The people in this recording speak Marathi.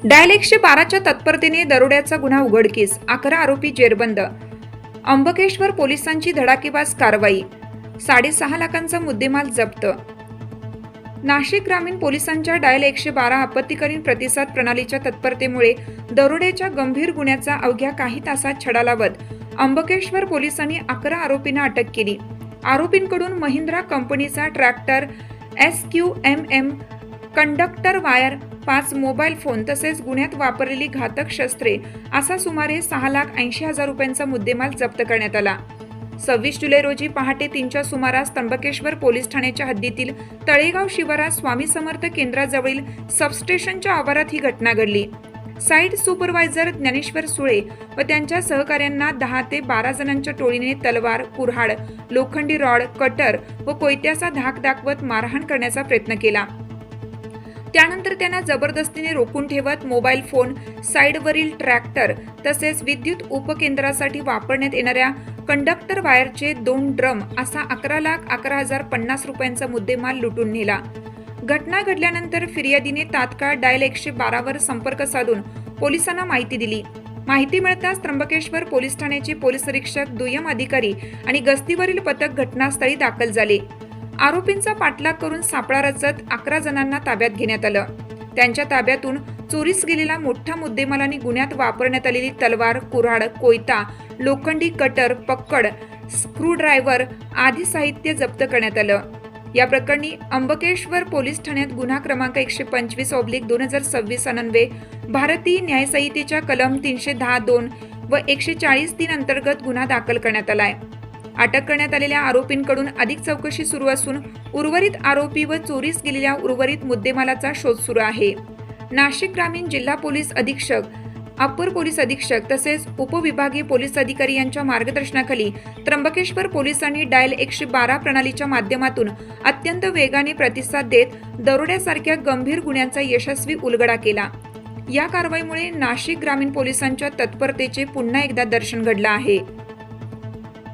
डायल 112च्या तत्परतेने दरोड्याचा गुन्हा उघडकीस, 11 आरोपी जेरबंद. अंबकेश्वर पोलिसांची धडाकेबाज कारवाई, 6.5 लाखांचा मुद्देमाल जप्त. नाशिक ग्रामीण पोलिसांच्या डायल 112 आपत्कालीन प्रतिसाद प्रणालीच्या तत्परतेमुळे दरोड्याच्या गंभीर गुन्ह्याचा अवघ्या काही तासात छडा लावत अंबकेश्वर पोलिसांनी 11 आरोपींना अटक केली. आरोपींकडून महिंद्रा कंपनीचा tractor, SQMM, conductor wire, 5 mobile phone तसेच गुन्ह्यात वापरलेली घातक शस्त्रे असा सुमारे 6,80,000 रुपयांचा मुद्देमाल जप्त करण्यात आला. 26 जुलै रोजी पहाटे 3च्या सुमारास त्र्यंबकेश्वर पोलीस ठाण्याच्या हद्दीतील तळेगाव शिवारात स्वामी समर्थ केंद्राजवळील सबस्टेशनच्या आवारात ही घटना घडली. साईट सुपरवायझर ज्ञानेश्वर सुळे व त्यांच्या सहकाऱ्यांना 10 ते 12 जणांच्या टोळीने तलवार, कुऱ्हाड, लोखंडी रॉड, कटर व कोयत्याचा धाक दाखवत मारहाण करण्याचा प्रयत्न केला. त्यानंतर त्यांना जबरदस्तीने रोखून ठेवत मोबाईल फोन, साईडवरील ट्रॅक्टर तसेच विद्युत उपकेंद्रासाठी वापरण्यात येणाऱ्या कंडक्टर वायरचे 2 ड्रम असा 11,11,050 रुपयांचा मुद्देमाल लुटून नेला. घटना घडल्यानंतर फिर्यादीने तात्काळ डायल 112 वर संपर्क साधून पोलिसांना माहिती दिली. माहिती मिळताच त्र्यंबकेश्वर पोलीस ठाण्याचे पोलीस निरीक्षक, दुय्यम अधिकारी आणि गस्तीवरील पथक घटनास्थळी दाखल झाले. आरोपींचा पाठलाग करून सापळा रचत 11 जणांना ताब्यात घेण्यात आलं. त्यांच्या ताब्यातून चोरीस गेलेला मोठा मुद्देमाल आणि गुन्ह्यात वापरण्यात आलेली तलवार, कुऱ्हाड, कोयता, लोखंडी कटर, पक्कड, स्क्रूड्रायव्हर आदी साहित्य जप्त करण्यात आलं. या प्रकरणी अंबकेश्वर पोलीस ठाण्यात गुन्हा क्रमांक 125/2026 अन्वये भारतीय न्याय संहितेच्या कलम 310(2) व 140(3) अंतर्गत गुन्हा दाखल करण्यात आलाय. अटक करण्यात आलेल्या आरोपींकडून अधिक चौकशी सुरू असून उर्वरित आरोपी व चोरीस गेलेल्या उर्वरित मुद्देमालाचा शोध सुरू आहे. नाशिक ग्रामीण जिल्हा पोलीस अधीक्षक, अप्पर पोलीस अधीक्षक तसेच उपविभागीय पोलीस अधिकारी यांच्या मार्गदर्शनाखाली त्र्यंबकेश्वर पोलिसांनी डायल 112 प्रणालीच्या माध्यमातून अत्यंत वेगाने प्रतिसाद देत दरोड्यासारख्या गंभीर गुन्ह्यांचा यशस्वी उलगडा केला. या कारवाईमुळे नाशिक ग्रामीण पोलिसांच्या तत्परतेचे पुन्हा एकदा दर्शन घडलं आहे.